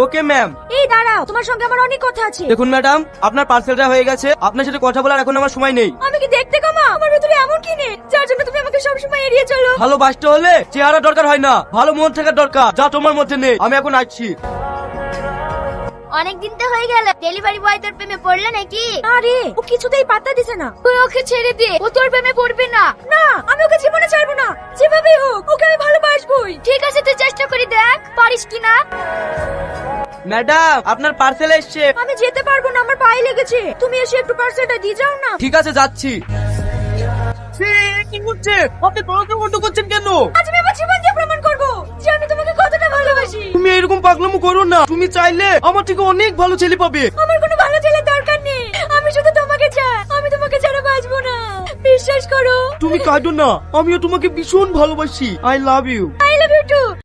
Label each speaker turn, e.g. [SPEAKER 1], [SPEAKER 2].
[SPEAKER 1] Okay ma'am.
[SPEAKER 2] এই দাঁড়াও, তোমার সঙ্গে আমার অনেক কথা আছে।
[SPEAKER 1] দেখুন ম্যাডাম, আপনার পার্সেলটা হয়ে গেছে, আপনার সাথে কথা বলার এখন আমার সময় নেই।
[SPEAKER 2] আমি কি দেখতে কমা? আমার ভিতরে এমন কি নেই যার জন্য তুমি আমাকে সবসময় এড়িয়ে চলো?
[SPEAKER 1] ভালোবাসতে হলে চেহারা দরকার হয় না, ভালো মন থাকার দরকার, যা তোমার মধ্যে নেই। আমি এখন আসছি।
[SPEAKER 3] অনেক দিন তো হয়ে গেল, ডেলিভারি বয় তোর প্রেমে পড়লো নাকি?
[SPEAKER 2] আরে ও কিছুতেই পাত্তা দিছে না।
[SPEAKER 3] তুই ওকে ছেড়ে দে, ও তোর প্রেমে পড়বে না।
[SPEAKER 2] না, আমি ওকে জীবনে ছাড়বো না, যেভাবে হোক ওকে আমি ভালোবাসবোই।
[SPEAKER 3] ঠিক আছে, তুই চেষ্টা করে দেখ পারিস কিনা।
[SPEAKER 1] ম্যাডাম, আপনার পার্সেল এসছে।
[SPEAKER 2] আমি যেতে পারবো না, আমার পায়ে লেগেছে। তুমি এসে একটু পার্সেলটা দিয়ে যাও না।
[SPEAKER 1] ঠিক আছে, যাচ্ছি। কি করছে? আপনি দরজা বন্ধ করছেন কেন?
[SPEAKER 2] আজ আমি আমার জীবন দিয়ে প্রমাণ করবো যে আমি তোমাকে কতটা ভালোবাসি।
[SPEAKER 1] তুমি এরকম পাগলামো করো না। তুমি চাইলে আমার থেকে অনেক ভালো ছেলে পাবে।
[SPEAKER 2] আমার কোনো ভালো ছেলের দরকার নেই, আমি শুধু তোমাকে চাই। আমি তোমাকে ছাড়া বাঁচবো না, বিশ্বাস করো।
[SPEAKER 1] তুমি কাঁদো না, আমিও তোমাকে ভীষণ ভালোবাসি। I love you.
[SPEAKER 2] আই